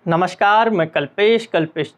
नमस्कार, मैं कल्पेश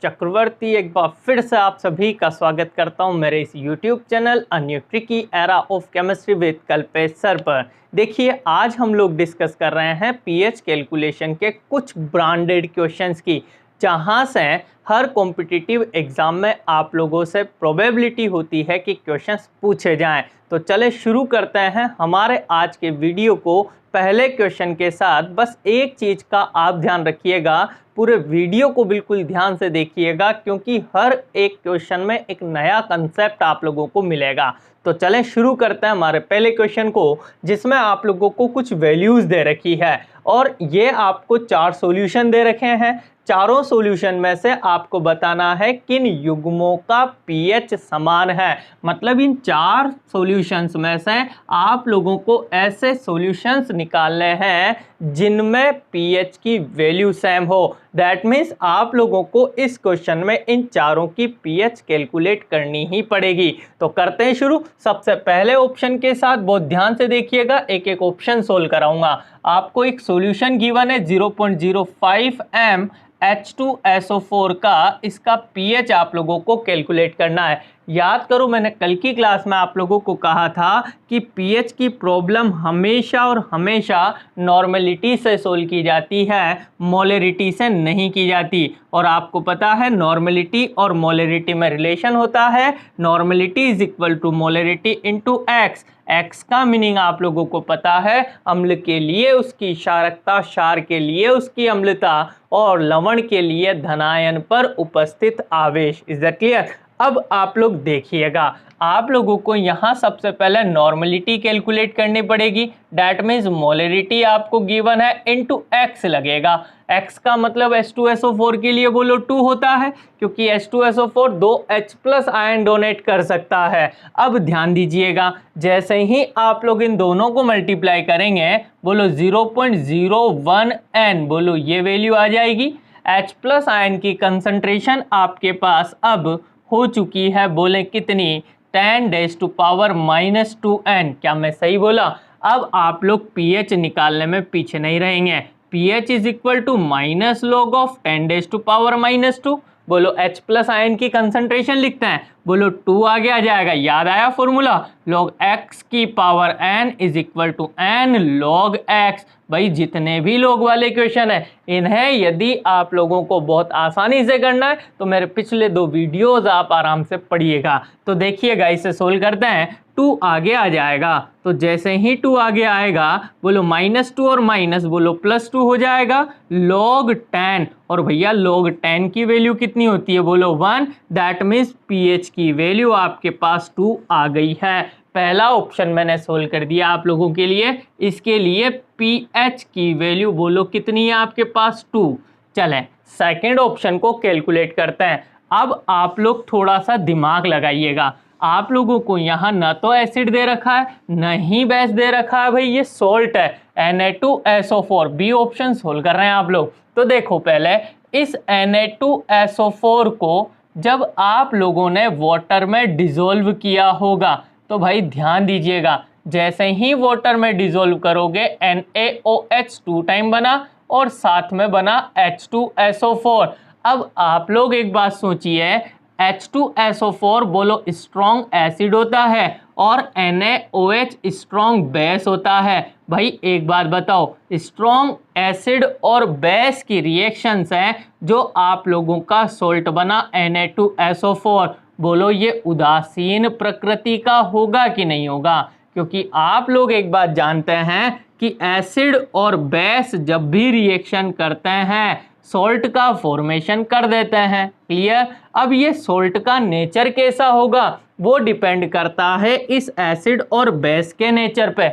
चक्रवर्ती एक बार फिर से आप सभी का स्वागत करता हूं मेरे इस YouTube channel a new tricky era of chemistry with Kalpesh sir पर। देखिए, आज हम लोग डिस्कस कर रहे हैं पीएच कैलकुलेशन के कुछ ब्रांडेड क्वेश्चंस की, जहां से हर कॉम्पिटिटिव एग्जाम में आप लोगों से प्रोबेबिलिटी होती है कि क्वेश्चंस पूछे जाएं। तो चले शुरू करते हैं हमारे आज के वीडियो को पहले क्वेश्चन के साथ। बस एक चीज़ का आप ध्यान रखिएगा, पूरे वीडियो को बिल्कुल ध्यान से देखिएगा, क्योंकि हर एक क्वेश्चन में एक नया कंसेप्ट आप लोगों को मिलेगा। तो चलें शुरू करते हैं हमारे पहले क्वेश्चन को, जिसमें आप लोगों को कुछ वैल्यूज़ दे रखी है और ये आपको 4 सॉल्यूशन दे रखे हैं। चारों सॉल्यूशन में से आपको बताना है किन युग्मों का पीएच समान है। मतलब इन 4 सॉल्यूशंस में से आप लोगों को ऐसे सॉल्यूशंस निकालने हैं जिनमें पीएच की वैल्यू सेम हो। दैट मीन्स आप लोगों को इस क्वेश्चन में इन चारों की पीएच कैलकुलेट करनी ही पड़ेगी। तो करते हैं शुरू। सबसे पहले ऑप्शन के साथ बहुत ध्यान से देखिएगा, एक एक ऑप्शन सोल्व कराऊंगा। आपको एक सॉल्यूशन गिवन है 0.05 m H2SO4 का, इसका पीएच आप लोगों को कैलकुलेट करना है। याद करो, मैंने कल की क्लास में आप लोगों को कहा था कि पीएच की प्रॉब्लम हमेशा और हमेशा नॉर्मेलिटी से सोल्व की जाती है, मोलरिटी से नहीं की जाती। और आपको पता है नॉर्मेलिटी और मोलरिटी में रिलेशन होता है, normality is equal to molarity into X. X का मीनिंग आप लोगों को पता है, अम्ल के लिए उसकी क्षारकता, क्षार के लिए उसकी अम्लता और लवण के लिए धनायन पर उपस्थित आवेश। Is that clear? अब आप लोग देखिएगा, आप लोगों को यहाँ सबसे पहले नॉर्मलिटी कैलकुलेट करनी पड़ेगी। डैट मीन्स मोलरिटी आपको गिवन है इनटू एक्स लगेगा। एक्स का मतलब H2SO4 के लिए बोलो 2 होता है, क्योंकि H2SO4 2 H+ आयन डोनेट कर सकता है। अब ध्यान दीजिएगा, जैसे ही आप लोग इन दोनों को मल्टीप्लाई करेंगे, बोलो 0.01 n, बोलो ये वैल्यू आ जाएगी। H+ आयन की कंसंट्रेशन आपके पास अब हो चुकी है, बोले कितनी, 10⁻⁻² n। क्या मैं सही बोला? अब आप लोग पीएच निकालने में पीछे नहीं रहेंगे। PH is equal to -log of 10⁻²। बोलो H+ आयन की कंसंट्रेशन लिखते हैं, बोलो 2 आगे आ जाएगा। याद आया फॉर्मूला? log x की power n is equal to n log x। भाई जितने भी लोग वाले क्वेश्चन है, इन्हें यदि आप लोगों को बहुत आसानी से करना है तो मेरे पिछले 2 वीडियोस आप आराम से पढ़िएगा। तो देखिएगा, इसे सोल्व करते हैं। 2 आगे आ जाएगा, तो जैसे ही 2 आगे आएगा, बोलो -2 और माइनस, बोलो +2 हो जाएगा log 10। और भैया log 10 की वैल्यू कितनी होती है? बोलो 1। दैट मीन्स पीएच की वैल्यू आपके पास 2 आ गई है। पहला ऑप्शन मैंने सोल्व कर दिया आप लोगों के लिए। इसके लिए पीएच की वैल्यू बोलो कितनी है आपके पास? 2। चलें सेकंड ऑप्शन को कैलकुलेट करते हैं। अब आप लोग थोड़ा सा दिमाग लगाइएगा। आप लोगों को यहाँ न तो एसिड दे रखा है, न ही बेस दे रखा है, भाई ये सॉल्ट है Na2SO4। बी ऑप्शन सोल्व कर रहे हैं आप लोग। तो देखो, पहले इस Na2SO4 को जब आप लोगों ने वाटर में डिसॉल्व किया होगा, तो भाई ध्यान दीजिएगा, जैसे ही वाटर में डिसॉल्व करोगे NaOH 2 टाइम बना और साथ में बना H2SO4। अब आप लोग एक बात सोचिए, H2SO4 बोलो स्ट्रॉन्ग एसिड होता है और NaOH स्ट्रॉन्ग बेस होता है। भाई एक बात बताओ, स्ट्रॉन्ग एसिड और बेस की रिएक्शंस हैं जो आप लोगों का सोल्ट बना Na2SO4, बोलो ये उदासीन प्रकृति का होगा कि नहीं होगा? क्योंकि आप लोग एक बात जानते हैं कि एसिड और बेस जब भी रिएक्शन करते हैं, सॉल्ट का फॉर्मेशन कर देते हैं। क्लियर? अब ये सॉल्ट का नेचर कैसा होगा, वो डिपेंड करता है इस एसिड और बेस के नेचर पे।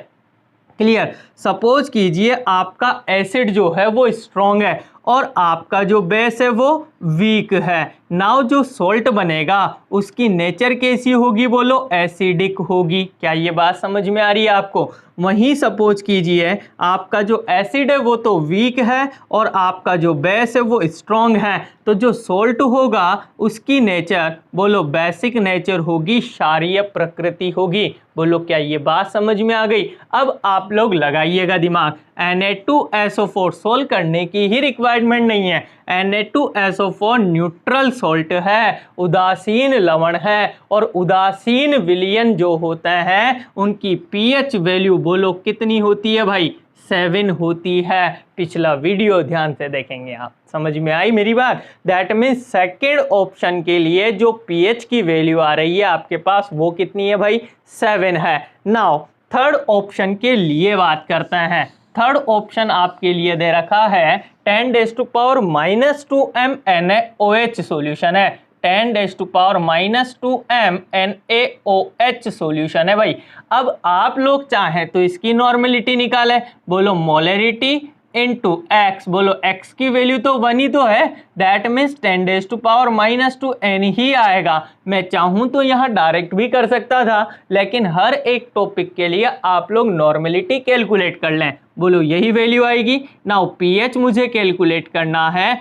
क्लियर? सपोज कीजिए आपका एसिड जो है वो स्ट्रॉन्ग है और आपका जो बेस है वो वीक है। नाउ जो सॉल्ट बनेगा उसकी नेचर कैसी होगी? बोलो एसिडिक होगी। क्या ये बात समझ में आ रही है आपको? वहीं सपोज कीजिए आपका जो एसिड है वो तो वीक है और आपका जो बेस है वो स्ट्रॉन्ग है, तो जो सॉल्ट होगा उसकी नेचर बोलो बेसिक नेचर होगी, क्षारीय प्रकृति होगी। बोलो क्या ये बात समझ में आ गई? अब आप लोग लगाइएगा दिमाग। Na2SO4 सोल्व करने की ही रिक्वायरमेंट नहीं है। Na2SO4 न्यूट्रल सॉल्ट है, उदासीन लवण है, और उदासीन विलयन जो होते हैं उनकी pH वैल्यू बोलो कितनी होती है भाई, 7 होती है। पिछला वीडियो ध्यान से देखेंगे आप। समझ में आई मेरी बात? दैट मीन्स सेकेंड ऑप्शन के लिए जो pH की वैल्यू आ रही है आपके पास वो कितनी है भाई, 7 है। नाउ थर्ड ऑप्शन के लिए बात करते हैं। थर्ड ऑप्शन आपके लिए दे रखा है 10⁻⁻2 m NaOH सॉल्यूशन है। 10⁻⁻2 m NaOH सॉल्यूशन है भाई। अब आप लोग चाहें तो इसकी नॉर्मेलिटी निकालें, बोलो मोलरिटी इंटू एक्स, बोलो एक्स की वैल्यू तो 1 ही तो है, दैट मीन्स 10⁻⁻2 n ही आएगा। मैं चाहूं तो यहाँ डायरेक्ट भी कर सकता था, लेकिन हर एक टॉपिक के लिए आप लोग नॉर्मेलिटी कैलकुलेट कर लें, बोलो यही वैल्यू आएगी। नाउ pH मुझे कैलकुलेट करना है।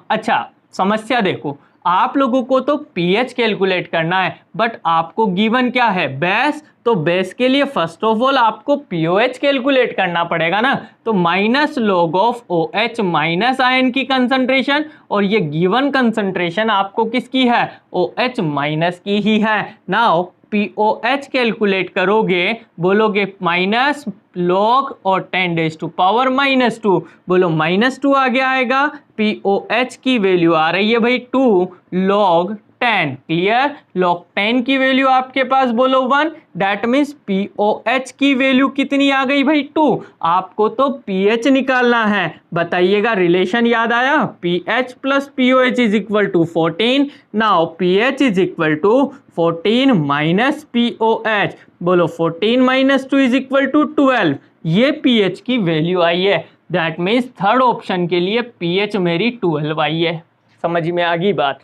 अच्छा समस्या देखो, आप लोगों को तो pH कैलकुलेट करना है, बट आपको गिवन क्या है, बेस। तो बेस के लिए फर्स्ट ऑफ ऑल आपको pOH कैलकुलेट करना पड़ेगा ना। तो minus log of OH minus ion की कंसंट्रेशन, और ये गिवन कंसंट्रेशन आपको किसकी है, OH माइनस की ही है। नाउ pOH कैलकुलेट करोगे, बोलोगे माइनस लॉग और 10⁻⁻2, बोलो -2 आगे आएगा। pOH की वैल्यू आ रही है भाई 2 log 10, क्लियर। log 10 की वैल्यू आपके पास बोलो 1, दैट मीन्स pOH की वैल्यू कितनी आ गई भाई 2। आपको तो pH निकालना है, बताइएगा रिलेशन याद आया, pH plus pOH is equal to 14। Now pH is equal to 14 minus pOH, बोलो 14 माइनस 2 इज इक्वल टू 12। ये pH की वैल्यू आई है, दैट मीन्स थर्ड ऑप्शन के लिए pH मेरी 12 आई है। समझ में आ गई बात?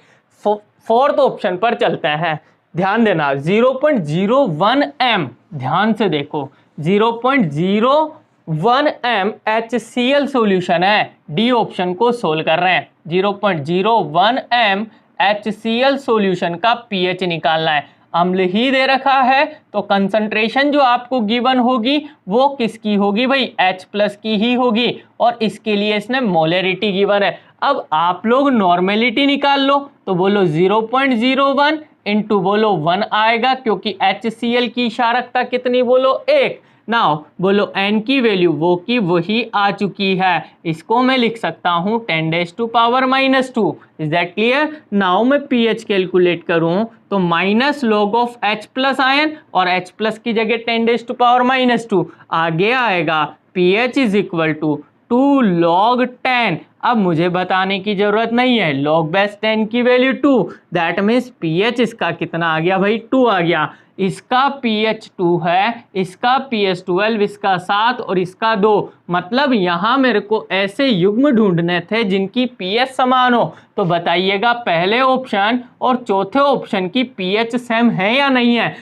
फोर्थ ऑप्शन पर चलते हैं, ध्यान देना 0.01 m, ध्यान से देखो 0.01 m HCl सॉल्यूशन है। डी ऑप्शन को सोल्व कर रहे हैं, 0.01 m HCl सॉल्यूशन का pH निकालना है। अम्ल ही दे रखा है, तो कंसंट्रेशन जो आपको गिवन होगी वो किसकी होगी भाई, H+ की ही होगी, और इसके लिए इसने मोलरिटी गिवन है। अब आप लोग नॉर्मेलिटी निकाल लो, तो बोलो 0.01 इंटू बोलो 1 आएगा, क्योंकि HCl की क्षारकता कितनी बोलो 1। नाउ बोलो n की वैल्यू वो की वही आ चुकी है, इसको मैं लिख सकता हूँ 10⁻⁻2। Is that clear? नाउ मैं pH कैलकुलेट करूँ तो minus log of H+ ion, और H+ की जगह 10⁻⁻2 आगे आएगा। pH is equal to 2 log 10। अब मुझे बताने की जरूरत नहीं है, log बेस 10 की वैल्यू 2, दैट मीन्स pH इसका कितना आ गया भाई 2 आ गया। इसका pH 2 है, इसका pH 12, इसका 7 और इसका 2। मतलब यहाँ मेरे को ऐसे युग्म ढूंढने थे जिनकी pH समान हो। तो बताइएगा पहले ऑप्शन और चौथे ऑप्शन की pH सेम है या नहीं है।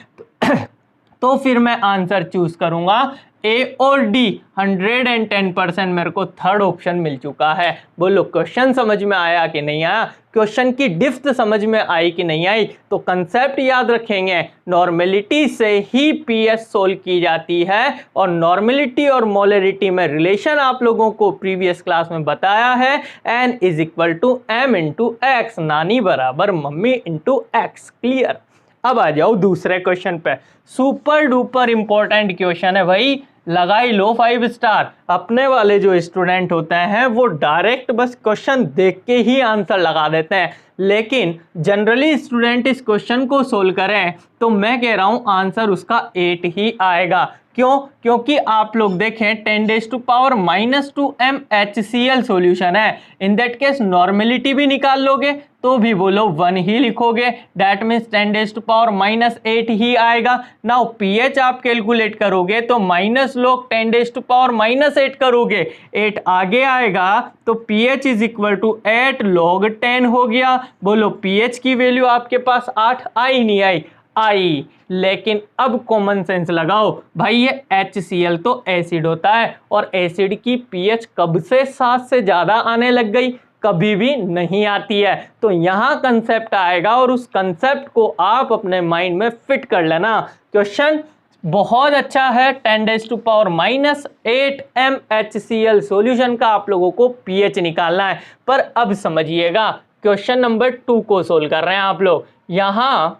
तो फिर मैं आंसर चूज करूंगा A और D। 110% मेरे को थर्ड ऑप्शन मिल चुका है। बोलो क्वेश्चन समझ में आया कि नहीं आया, क्वेश्चन की डिफ्थ समझ में आई कि नहीं आई। तो कंसेप्ट याद रखेंगे, नॉर्मेलिटी से ही pH सोल्व की जाती है, और नॉर्मेलिटी और मोलरिटी में रिलेशन आप लोगों को प्रीवियस क्लास में बताया है, N is equal to M into X, नानी बराबर मम्मी इंटू एक्स। क्लियर? अब आ जाओ दूसरे क्वेश्चन पे, सुपर डुपर इंपॉर्टेंट क्वेश्चन है भाई, लगाई लो 5 स्टार। अपने वाले जो स्टूडेंट होते हैं वो डायरेक्ट बस क्वेश्चन देख के ही आंसर लगा देते हैं, लेकिन जनरली स्टूडेंट इस क्वेश्चन को सोल्व करें तो मैं कह रहा हूं आंसर उसका 8 ही आएगा। क्यों? क्योंकि आप लोग देखें 10⁻⁻2 m HCl सॉल्यूशन है। इन दैट केस नॉर्मेलिटी भी निकाल लोगे तो भी बोलो 1 ही लिखोगे, दैट मीन्स 10⁻⁻8 ही आएगा। नाउ pH आप कैलकुलेट करोगे तो माइनस लॉग 10⁻⁻8 करोगे, 8 आगे आएगा, तो pH is equal to 8 log 10 हो गया। बोलो pH की वैल्यू आपके पास 8 आई नहीं आई? आई। लेकिन अब कॉमन सेंस लगाओ भाई, ये HCl तो एसिड होता है, और एसिड की pH कब से 7 से ज्यादा आने लग गई? कभी भी नहीं आती है। तो यहाँ कंसेप्ट आएगा, और उस कंसेप्ट को आप अपने माइंड में फिट कर लेना। क्वेश्चन बहुत अच्छा है। 10⁻⁻8 MHCl सॉल्यूशन का आप लोगों को pH निकालना है। पर अब समझिएगा, क्वेश्चन नंबर 2 को सोल्व कर रहे हैं आप लोग। यहां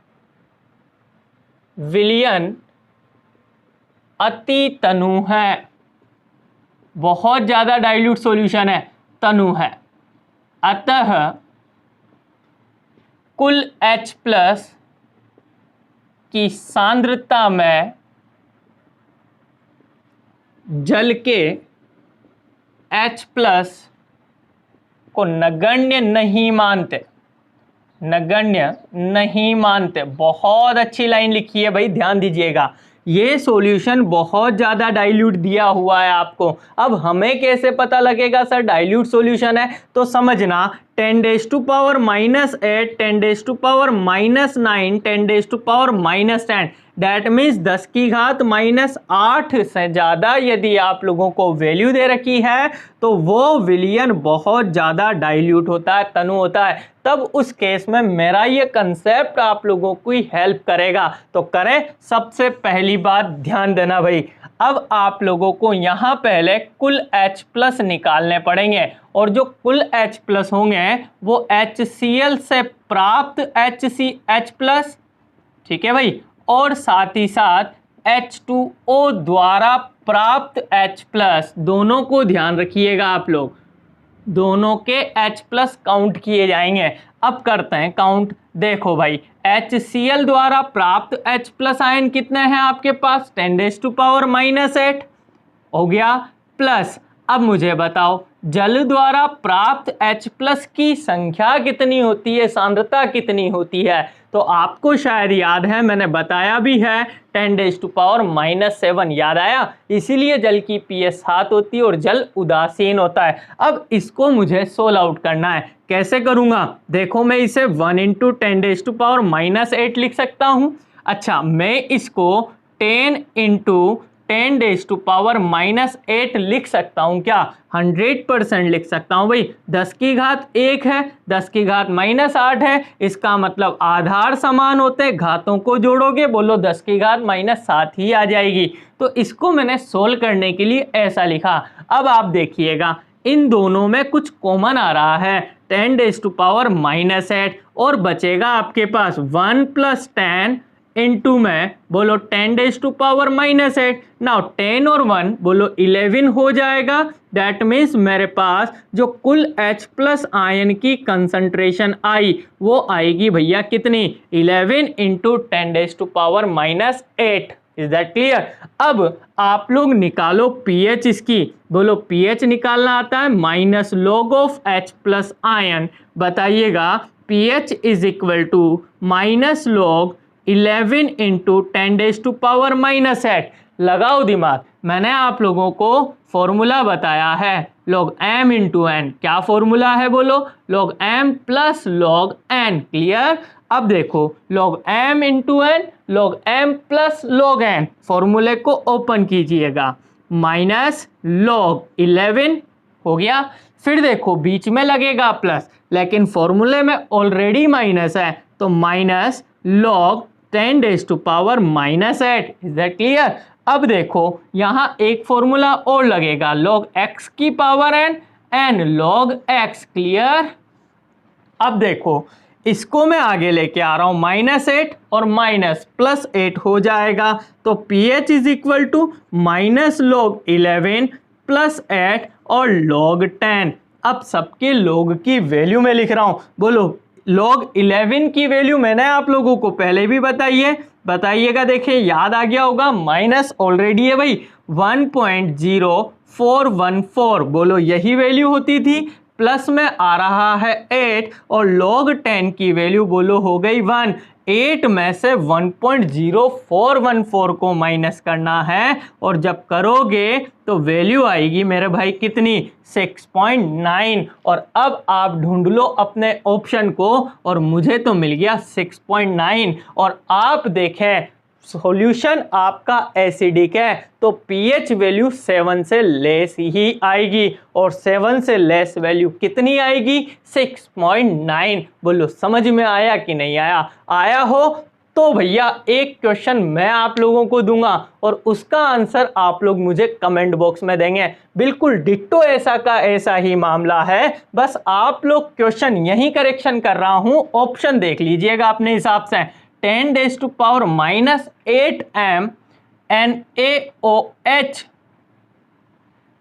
विलयन अति तनु है, बहुत ज्यादा डाइल्यूट सॉल्यूशन है, तनु है, अतः कुल H+ की सांद्रता में जल के H+ को नगण्य नहीं मानते, नगण्य नहीं मानते। बहुत अच्छी लाइन लिखी है भाई, ध्यान दीजिएगा। ये सॉल्यूशन बहुत ज़्यादा डाइल्यूट दिया हुआ है आपको। अब हमें कैसे पता लगेगा सर डाइल्यूट सॉल्यूशन है? तो समझना 10⁻⁻8, 10⁻⁻9, 10⁻⁻10, दैट मीन्स 10⁻⁻8 से ज़्यादा यदि आप लोगों को वैल्यू दे रखी है तो वो विलयन बहुत ज़्यादा डाइल्यूट होता है, तनु होता है। तब उस केस में मेरा ये कंसेप्ट आप लोगों को ही हेल्प करेगा। तो करें, सबसे पहली बात ध्यान देना भाई। अब आप लोगों को यहां पहले कुल H+ निकालने पड़ेंगे, और जो कुल H+ होंगे वो HCl से प्राप्त H+, ठीक है भाई, और साथ ही साथ H2O द्वारा प्राप्त H+, दोनों को ध्यान रखिएगा आप लोग, दोनों के H+ काउंट किए जाएंगे। अब करते हैं काउंट। देखो भाई, HCl द्वारा प्राप्त H+ आयन कितने हैं आपके पास? 10⁻⁻8 हो गया, प्लस अब मुझे बताओ जल द्वारा प्राप्त H+ की संख्या कितनी होती है, सांद्रता कितनी होती है? तो आपको शायद याद है, मैंने बताया भी है, 10⁻⁻7 याद आया। इसीलिए जल की pH 7 होती है और जल उदासीन होता है। अब इसको मुझे सोल्व आउट करना है। कैसे करूंगा? देखो, मैं इसे 1 × 10⁻⁻8 लिख सकता हूं। अच्छा, मैं इसको 10 × 10⁻⁻8 लिख सकता हूं क्या? 100% लिख सकता हूं भाई। 10⁻1 है, 10⁻−8 है, इसका मतलब आधार समान होते, घातों को जोड़ोगे, बोलो 10⁻−7 ही आ जाएगी। तो इसको मैंने सोल्व करने के लिए ऐसा लिखा। अब आप देखिएगा, इन दोनों में कुछ कॉमन आ रहा है, 10⁻⁻8, और बचेगा आपके पास 1 + 10 इंटू में, बोलो 10⁻⁻8। नाउ 10 और 1 बोलो 11 हो जाएगा। दैट मीन्स मेरे पास जो कुल H+ आयन की कंसंट्रेशन आई वो आएगी भैया कितनी? 11 × 10⁻⁻8। Is that clear? अब आप लोग निकालो pH इसकी, बोलो pH निकालना आता है -log H+ आयन। बताइएगा, pH is equal to -log 11 × 10⁻⁻8। लगाओ दिमाग, मैंने आप लोगों को फॉर्मूला बताया है log m × n। क्या फॉर्मूला है बोलो? log m + log n। Clear? अब देखो, log m × n, log m + log n, फॉर्मूले को ओपन कीजिएगा, -log 11 हो गया। फिर देखो बीच में लगेगा प्लस, लेकिन फॉर्मूले में ऑलरेडी माइनस है, तो -log 10⁻⁻8। Is that clear? अब देखो यहां एक फॉर्मूला और लगेगा, log x की power n and log x। Clear? अब देखो, इसको मैं आगे लेके आ रहा हूं, -8 और +8 हो जाएगा। तो pH is equal to -log 11 + 8 और log 10। अब सबके log की वैल्यू में लिख रहा हूं, बोलो log 11 की वैल्यू मैंने आप लोगों को पहले भी बताई है, बताइएगा। देखिए याद आ गया होगा, माइनस ऑलरेडी है भाई, 1.0414, बोलो यही वैल्यू होती थी। प्लस में आ रहा है 8 और log 10 की वैल्यू बोलो हो गई 1। 8 में से 1.0414 को माइनस करना है, और जब करोगे तो वैल्यू आएगी मेरे भाई कितनी? 6.9। और अब आप ढूंढ लो अपने ऑप्शन को, और मुझे तो मिल गया 6.9। और आप देखें सॉल्यूशन आपका एसिडिक है, तो pH वैल्यू 7 से लेस ही आएगी, और 7 से लेस वैल्यू कितनी आएगी? 6.9। बोलो समझ में आया कि नहीं आया? आया हो तो भैया एक क्वेश्चन मैं आप लोगों को दूंगा और उसका आंसर आप लोग मुझे कमेंट बॉक्स में देंगे। बिल्कुल डिट्टो ऐसा का ऐसा ही मामला है, बस आप लोग क्वेश्चन यही करेक्शन कर रहा हूं। ऑप्शन देख लीजिएगा अपने हिसाब से। 10⁻⁻8 m NaOH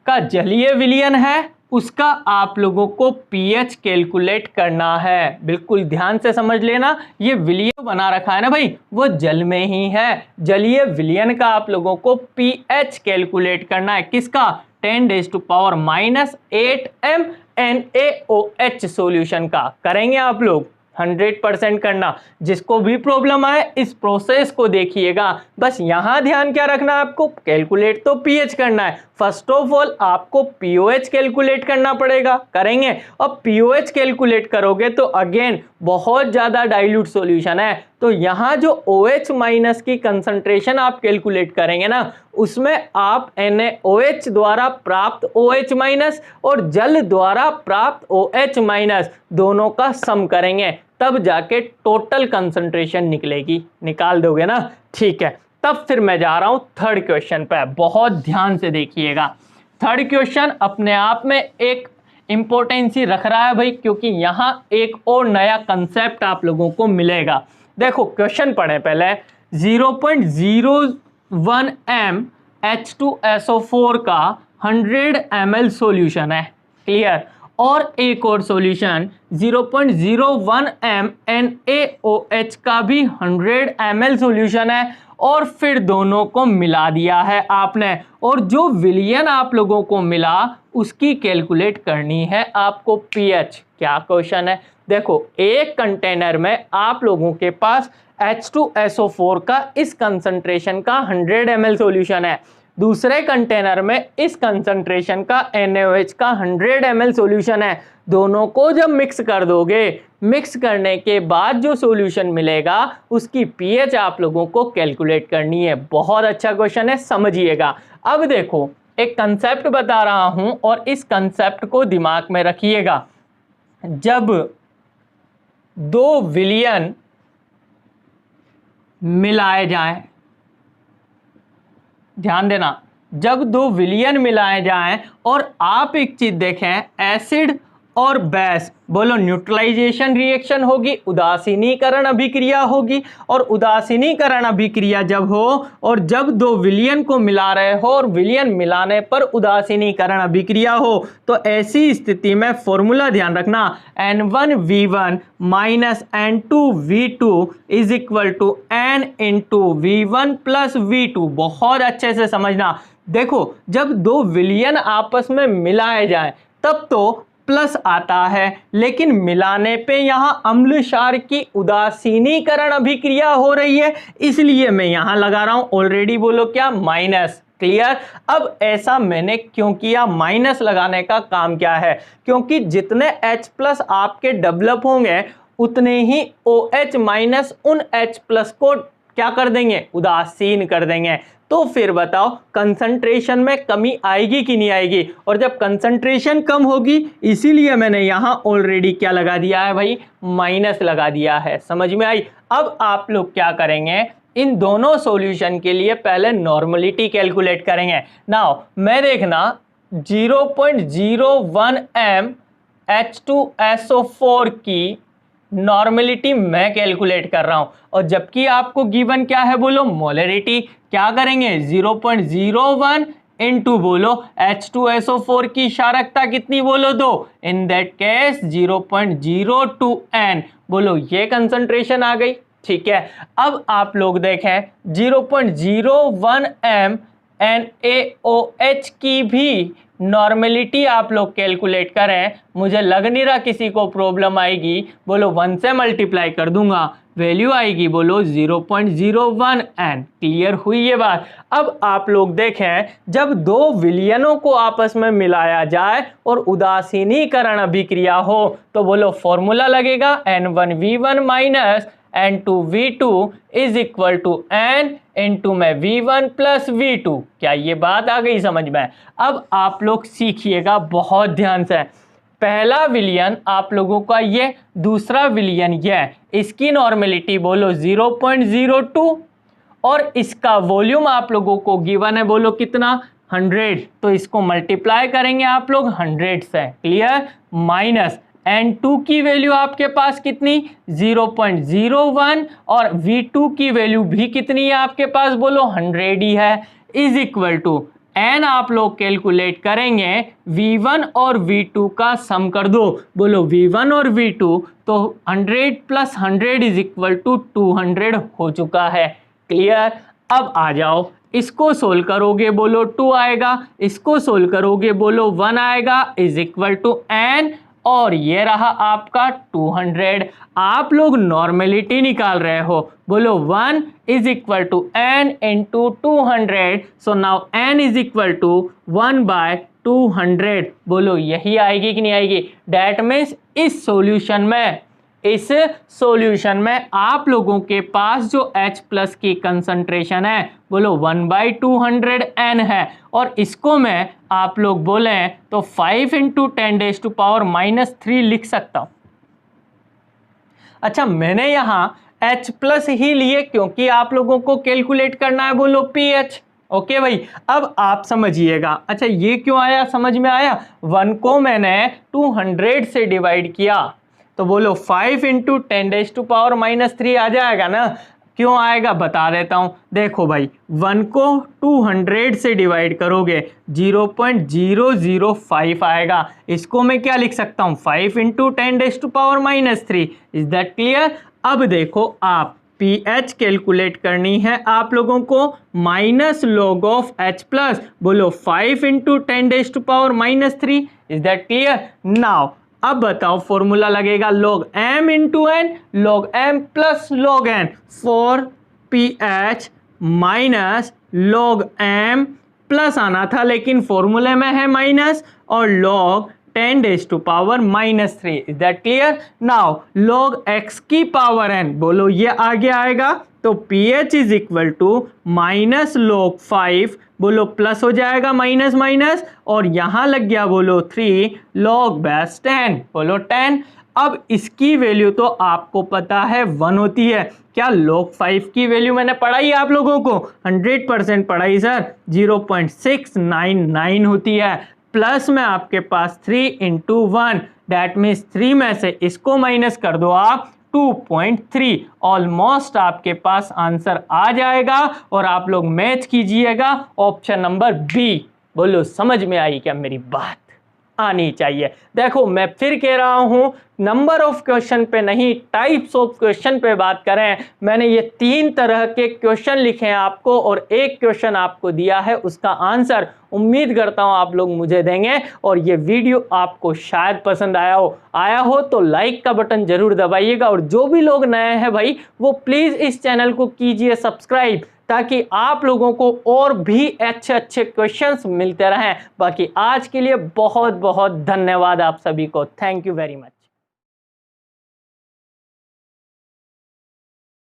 का जलीय विलयन है, उसका आप लोगों को पीएच कैलकुलेट करना है। बिल्कुल ध्यान से समझ लेना, ये विलयन बना रखा है ना भाई, वो जल में ही है। जलीय विलयन का आप लोगों को पीएच कैलकुलेट करना है। किसका? 10⁻⁻8 m NaOH सॉल्यूशन का। करेंगे आप लोग? 100% करना। जिसको भी प्रॉब्लम आए इस प्रोसेस को देखिएगा। बस यहां ध्यान क्या रखना है आपको? कैलकुलेट तो पीएच करना है। फर्स्ट ऑफ ऑल आपको पीओएच कैलकुलेट करना पड़ेगा। करेंगे? और पीओएच कैलकुलेट करोगे तो अगेन बहुत ज्यादा डाइल्यूट सॉल्यूशन है, तो यहां जो OH माइनस की कंसंट्रेशन आप कैलकुलेट करेंगे ना, उसमें आप NaOH द्वारा प्राप्त OH माइनस और जल द्वारा प्राप्त OH माइनस दोनों का सम करेंगे, तब जाके टोटल कंसंट्रेशन निकलेगी। निकाल दोगे ना? ठीक है, तब फिर मैं जा रहा हूं थर्ड क्वेश्चन पे। बहुत ध्यान से देखिएगा। थर्ड क्वेश्चन अपने आप में एक इंपॉर्टेंसी रख रहा है भाई, क्योंकि यहां एक और नया कंसेप्ट आप लोगों को मिलेगा। देखो क्वेश्चन पढ़े पहले। 0.01 m H2SO4 का 100 ml सॉल्यूशन है। क्लियर? और एक और सॉल्यूशन 0.01 m NaOH का भी 100 ml सॉल्यूशन है, और फिर दोनों को मिला दिया है आपने, और जो विलयन आप लोगों को मिला उसकी कैलकुलेट करनी है आपको पीएच। क्या क्वेश्चन है? देखो एक कंटेनर में आप लोगों के पास H2SO4 का इस कंसंट्रेशन का 100 ml सॉल्यूशन है, दूसरे कंटेनर में इस कंसंट्रेशन का NaOH का 100 ml सॉल्यूशन है। दोनों को जब मिक्स कर दोगे, मिक्स करने के बाद जो सॉल्यूशन मिलेगा उसकी पीएच आप लोगों को कैलकुलेट करनी है। बहुत अच्छा क्वेश्चन है, समझिएगा। अब देखो एक कंसेप्ट बता रहा हूं और इस कंसेप्ट को दिमाग में रखिएगा। जब दो विलयन मिलाए जाएं, ध्यान देना, जब दो विलयन मिलाए जाएं और आप एक चीज देखें, एसिड और बेस, बोलो न्यूट्रलाइजेशन रिएक्शन होगी, उदासीनीकरण अभिक्रिया होगी, और उदासीनीकरण अभिक्रिया जब हो और जब दो विलयन को मिला रहे हो और विलयन मिलाने पर उदासीनीकरण अभिक्रिया हो, तो ऐसी स्थिति में फॉर्मूला ध्यान रखना, N1V1 minus N2V2 is equal to N into V1 plus V2। बहुत अच्छे से समझना। देखो जब दो विलयन आपस में मिलाए जाए तब तो प्लस आता है, लेकिन मिलाने पे यहां अम्ल क्षार की उदासीनीकरण अभिक्रिया हो रही है, इसलिए मैं यहां लगा रहा हूं ऑलरेडी। बोलो क्या? माइनस। क्लियर? अब ऐसा मैंने क्यों किया? माइनस लगाने का काम क्या है? क्योंकि जितने H प्लस आपके डेवलप होंगे उतने ही OH माइनस उन H प्लस को क्या कर देंगे? उदासीन कर देंगे। तो फिर बताओ कंसंट्रेशन में कमी आएगी कि नहीं आएगी? और जब कंसंट्रेशन कम होगी, इसीलिए मैंने यहां ऑलरेडी क्या लगा दिया है भाई? माइनस लगा दिया है। समझ में आई? अब आप लोग क्या करेंगे, इन दोनों सॉल्यूशन के लिए पहले नॉर्मलिटी कैलकुलेट करेंगे। नाउ मैं देखना 0.01 m H2SO4 की नॉर्मलिटी मैं कैलकुलेट कर रहा हूं, और जबकि आपको गिवन क्या है? बोलो मोलरिटी। क्या करेंगे? 0.01 इंटू बोलो H2SO4 की क्षारकता कितनी? बोलो 2। In that case 0.02 N। बोलो ये कंसंट्रेशन आ गई। ठीक है, अब आप लोग देखें 0.01 m NaOH की भी नॉर्मलिटी आप लोग कैलकुलेट करें। मुझे लग नहीं रहा किसी को प्रॉब्लम आएगी। बोलो 1 से मल्टीप्लाई कर दूंगा, वैल्यू आएगी बोलो 0.01 N। क्लियर हुई ये बात? अब आप लोग देखें जब दो विलयनों को आपस में मिलाया जाए और उदासीनीकरण अभिक्रिया हो, तो बोलो फॉर्मूला लगेगा N1V1 minus N2V2 is equal to N into में V1 प्लस V2। क्या ये बात आ गई समझ में? अब आप लोग सीखिएगा बहुत ध्यान से। पहला विलियन आप लोगों का ये, दूसरा विलियन ये, इसकी नॉर्मेलिटी बोलो 0.02 और इसका वॉल्यूम आप लोगों को गिवन है बोलो कितना 100, तो इसको मल्टीप्लाई करेंगे आप लोग 100 से, क्लियर, माइनस N2 की वैल्यू आपके पास कितनी 0.01 और V2 की वैल्यू भी कितनी है आपके पास बोलो 100 ही है, इज इक्वल टू N आप लोग कैलकुलेट करेंगे V1 और V2 का सम कर दो, बोलो V1 और V2, तो 100 प्लस 100 इज इक्वल टू 200 हो चुका है, क्लियर। अब आ जाओ, इसको सोल्व करोगे बोलो 2 आएगा, इसको सोल्व करोगे बोलो 1 आएगा, इज इक्वल टू N, और ये रहा आपका 200। आप लोग नॉर्मेलिटी निकाल रहे हो, बोलो 1 is equal to N into 200, so now N is equal to 1/200, बोलो यही आएगी कि नहीं आएगी। डैट मीन्स इस सॉल्यूशन में आप लोगों के पास जो H प्लस की कंसंट्रेशन है बोलो 1/200 N है, और इसको मैं आप लोग बोले तो 5 × 10⁻³ लिख सकता हूं। अच्छा, मैंने यहां H प्लस ही लिए क्योंकि आप लोगों को कैलकुलेट करना है बोलो pH। ओके भाई, अब आप समझिएगा। अच्छा, ये क्यों आया, समझ में आया। 1 को मैंने 200 से डिवाइड किया तो बोलो 5 × 10⁻³ आ जाएगा ना। क्यों आएगा बता देता हूं, देखो भाई 1 को 200 से डिवाइड करोगे 0.005 आएगा, इसको मैं क्या लिख सकता हूं 5 × 10⁻³ इज दैट क्लियर। अब देखो आप pH कैलकुलेट करनी है आप लोगों को minus log of H plus, बोलो 5 × 10⁻³ इज दैट क्लियर। नाउ अब बताओ फॉर्मूला लगेगा log m × n, log m plus log n for pH minus log m plus आना था लेकिन फॉर्मूले में है माइनस, और log 10⁻³ is that clear. Now log x की पावर n, बोलो ये आगे आएगा तो pH is equal to minus log 5, बोलो प्लस हो जाएगा माइनस माइनस, और यहां लग गया बोलो 3 log बेस 10, बोलो 10। अब इसकी वैल्यू तो आपको पता है 1 होती है, क्या log 5 की वैल्यू मैंने पढ़ाई आप लोगों को 100% पढ़ाई सर, 0.699 होती है, प्लस में आपके पास 3 × 1, दैट मीन्स 3 में से इसको माइनस कर दो आप 2.3, ऑलमोस्ट आपके पास आंसर आ जाएगा, और आप लोग मैच कीजिएगा ऑप्शन नंबर बी। बोलो समझ में आई क्या मेरी बात, आनी चाहिए। देखो मैं फिर कह रहा हूं, नंबर ऑफ क्वेश्चन पे नहीं टाइप्स ऑफ क्वेश्चन पे बात करें। मैंने ये 3 तरह के क्वेश्चन लिखे हैं आपको, और एक क्वेश्चन आपको दिया है, उसका आंसर उम्मीद करता हूं आप लोग मुझे देंगे। और ये वीडियो आपको शायद पसंद आया हो तो लाइक का बटन जरूर दबाइएगा, और जो भी लोग नए हैं भाई वो प्लीज इस चैनल को कीजिए सब्सक्राइब, ताकि आप लोगों को और भी अच्छे अच्छे क्वेश्चंस मिलते रहें। बाकी आज के लिए बहुत बहुत धन्यवाद आप सभी को, थैंक यू वेरी मच।